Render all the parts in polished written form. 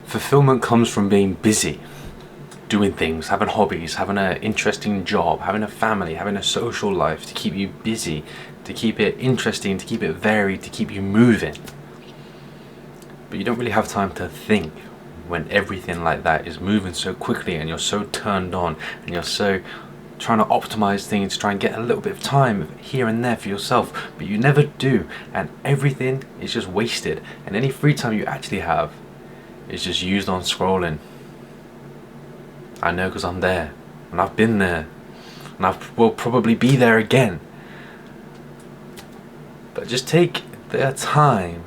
Fulfillment comes from being busy, doing things, having hobbies, having an interesting job, having a family, having a social life to keep you busy, to keep it interesting, to keep it varied, to keep you moving. But you don't really have time to think when everything like that is moving so quickly and you're so turned on and you're so trying to optimize things, try and get a little bit of time here and there for yourself, but you never do, and everything is just wasted, and any free time you actually have is just used on scrolling. I know, because I'm there, and I've been there, and I will probably be there again. But just take the time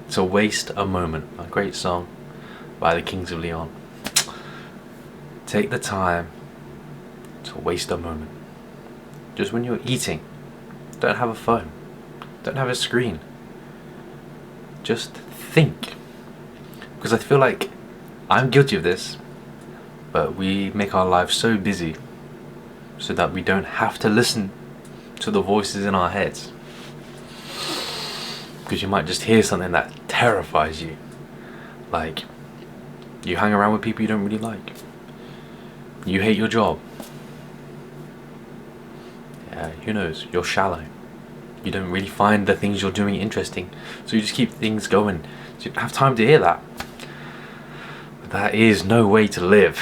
to waste a moment. A great song by the Kings of Leon. Take the time to waste a moment. Just when you're eating, don't have a phone, don't have a screen. Just think. Because I feel like I'm guilty of this, but we make our lives so busy so that we don't have to listen to the voices in our heads. Because you might just hear something that terrifies you. Like, you hang around with people you don't really like. You hate your job. Yeah, who knows? You're shallow. You don't really find the things you're doing interesting. So you just keep things going. So you don't have time to hear that. But that is no way to live.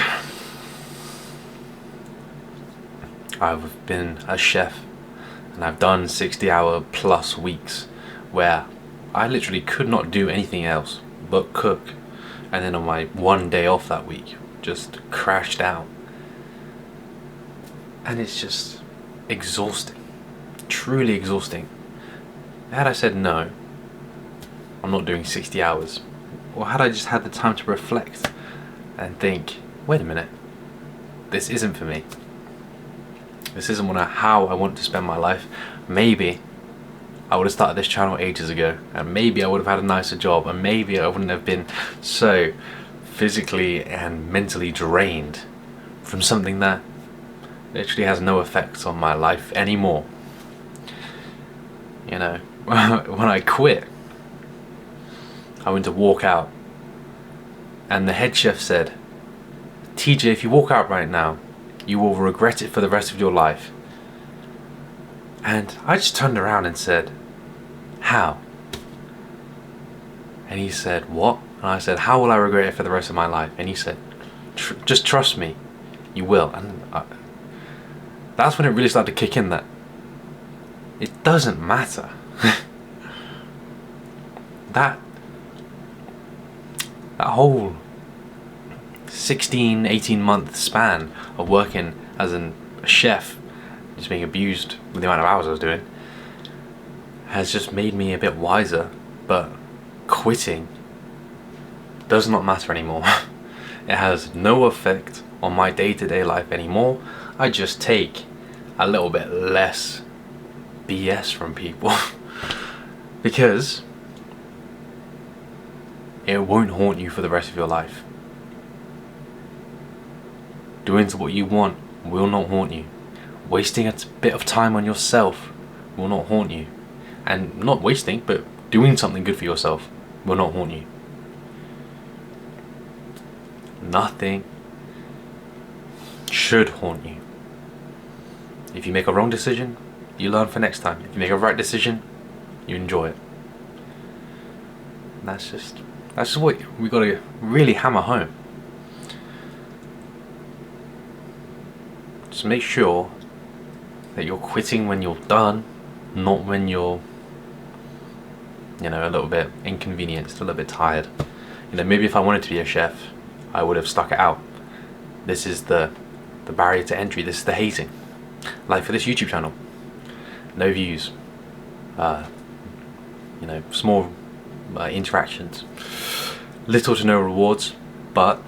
I've been a chef and I've done 60-hour plus weeks where I literally could not do anything else but cook, and then on my one day off that week just crashed out, and it's just exhausting, truly exhausting. Had I said no, I'm not doing 60 hours, or had I just had the time to reflect and think, wait a minute, this isn't for me, this isn't how I want to spend my life, maybe I would have started this channel ages ago, and maybe I would have had a nicer job, and maybe I wouldn't have been so physically and mentally drained from something that literally has no effects on my life anymore. You know, when I quit, I went to walk out, and the head chef said, TJ, if you walk out right now, you will regret it for the rest of your life. And I just turned around and said, how? And he said, what? And I said, how will I regret it for the rest of my life? And he said, just trust me, you will. And that's when it really started to kick in that it doesn't matter. that whole 18 month span of working as a chef, just being abused with the amount of hours I was doing, has just made me a bit wiser. But quitting does not matter anymore. It has no effect on my day-to-day life anymore. I just take a little bit less BS from people because it won't haunt you for the rest of your life. Doing what you want will not haunt you. Wasting a bit of time on yourself will not haunt you. And not wasting, but doing something good for yourself will not haunt you. Nothing should haunt you. If you make a wrong decision, you learn for next time. If you make a right decision, you enjoy it. And that's just what we got to really hammer home. Just make sure that you're quitting when you're done, not when you're, a little bit inconvenienced, a little bit tired. Maybe if I wanted to be a chef, I would have stuck it out. This is the barrier to entry. This is the hazing. Like for this YouTube channel, no views, small interactions, little to no rewards, but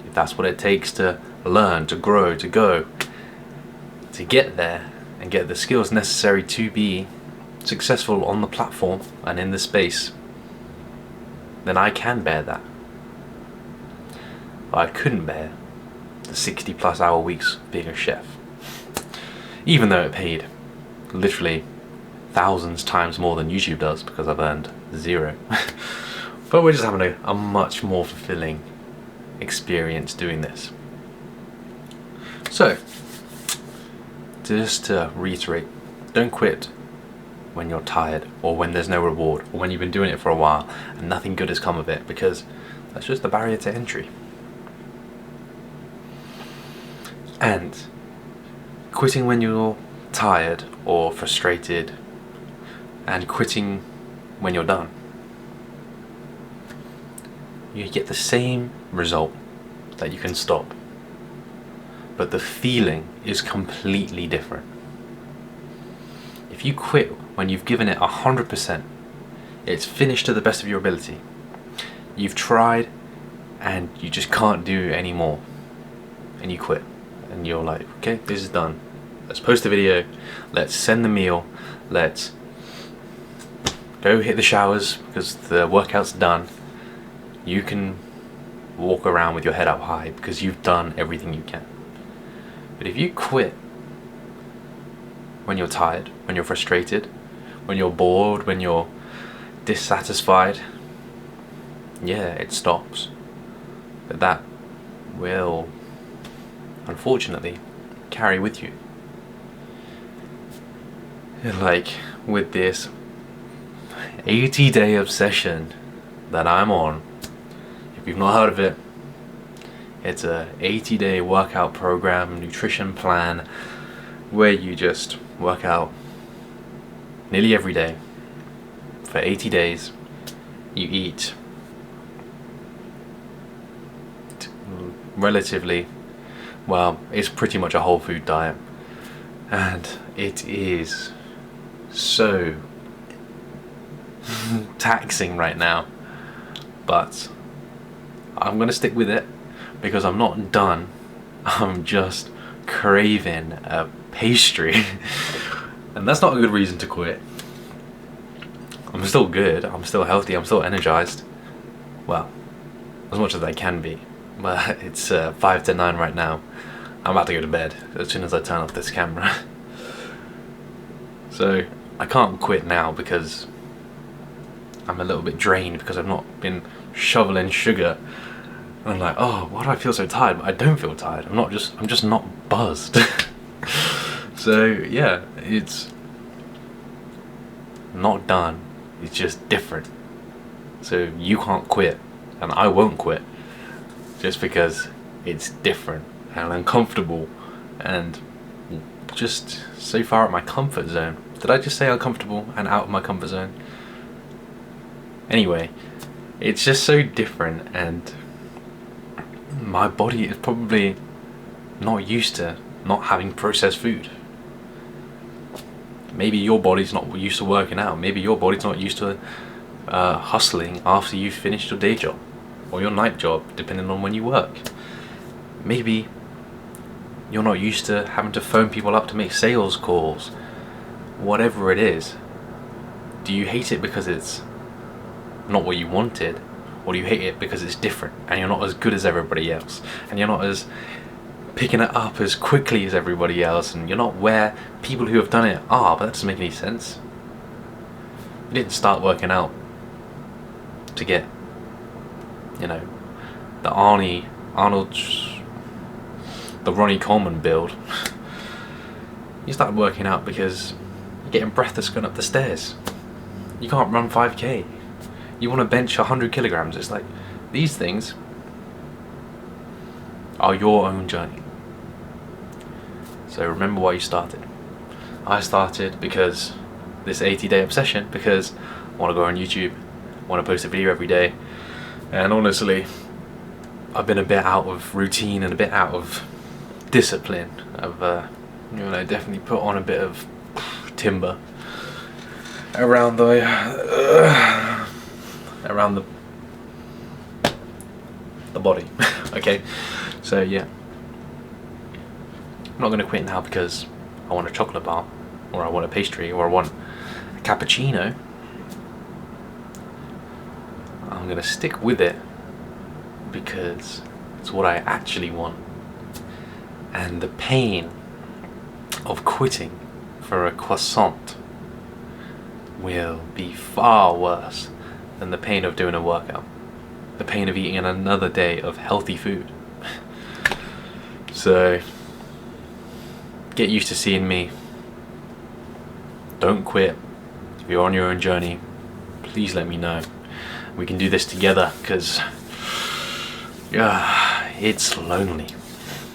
if that's what it takes to learn, to grow, to go, to get there and get the skills necessary to be successful on the platform and in the space, then I can bear that. But I couldn't bear the 60+ hour weeks being a chef, even though it paid literally thousands times more than YouTube does, because I've earned zero. But we're just having a much more fulfilling experience doing this. So, just to reiterate, don't quit when you're tired, or when there's no reward, or when you've been doing it for a while and nothing good has come of it, because that's just the barrier to entry. And quitting when you're tired or frustrated, and quitting when you're done, you get the same result, that you can stop, but the feeling is completely different. If you quit when you've given it 100%, it's finished to the best of your ability, you've tried and you just can't do any more, and you quit, and you're like, okay, this is done, let's post a video, let's send the meal, let's go hit the showers because the workout's done, you can walk around with your head up high because you've done everything you can. But if you quit when you're tired, when you're frustrated, when you're bored, when you're dissatisfied, yeah, it stops. But that will, unfortunately, carry with you. Like with this 80-day obsession that I'm on, if you've not heard of it, it's a 80-day workout program, nutrition plan, where you just work out nearly every day for 80 days. You eat relatively, well, it's pretty much a whole food diet, and it is so taxing right now, but I'm gonna stick with it because I'm not done. I'm just craving a pastry and that's not a good reason to quit. I'm still good, I'm still healthy, I'm still energized, well, as much as I can be, but it's 5 to 9 right now. I'm about to go to bed as soon as I turn off this camera. So I can't quit now because I'm a little bit drained, because I've not been shoveling sugar. And I'm like, oh, why do I feel so tired? But I don't feel tired. I'm just not buzzed. So yeah, it's not done. It's just different. So you can't quit, and I won't quit, just because it's different and uncomfortable and just so far out of my comfort zone. Did I just say uncomfortable and out of my comfort zone? Anyway, it's just so different, and my body is probably not used to not having processed food. Maybe your body's not used to working out. Maybe your body's not used to hustling after you've finished your day job or your night job, depending on when you work. Maybe you're not used to having to phone people up to make sales calls. Whatever it is, do you hate it because it's not what you wanted, or do you hate it because it's different and you're not as good as everybody else, and you're not as picking it up as quickly as everybody else, and you're not where people who have done it are? But that doesn't make any sense. You didn't start working out to get, you know, the the Ronnie Coleman build. You started working out because you're getting breathless going up the stairs. You can't run 5k. You want to bench 100 kilograms. It's like, these things are your own journey. So remember why you started. I started because this 80-day obsession, because I want to go on YouTube, I want to post a video every day, and honestly, I've been a bit out of routine and a bit out of discipline. I've definitely put on a bit of timber around the body. Okay, so yeah, I'm not going to quit now because I want a chocolate bar, or I want a pastry, or I want a cappuccino. I'm going to stick with it because it's what I actually want. And the pain of quitting for a croissant will be far worse than the pain of doing a workout. The pain of eating another day of healthy food. So, get used to seeing me. Don't quit. If you're on your own journey, please let me know. We can do this together, because it's lonely.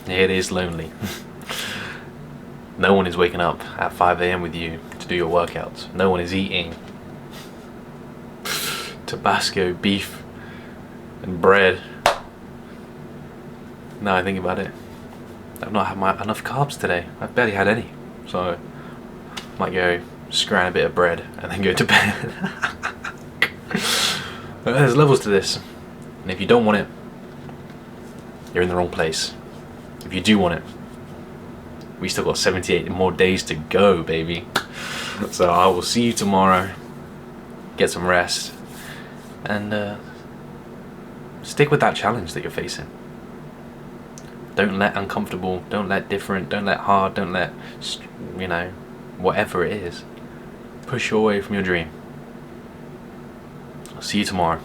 It is lonely. No one is waking up at 5 a.m. with you to do your workouts. No one is eating Tabasco beef and bread. Now I think about it, I've not had enough carbs today. I've barely had any. So I might go scran a bit of bread and then go to bed. There's levels to this, and if you don't want it, you're in the wrong place. If you do want it, we still got 78 more days to go, baby. So I will see you tomorrow. Get some rest, and stick with that challenge that you're facing. Don't let uncomfortable, don't let different, don't let hard, don't let, whatever it is, push you away from your dream. I'll see you tomorrow.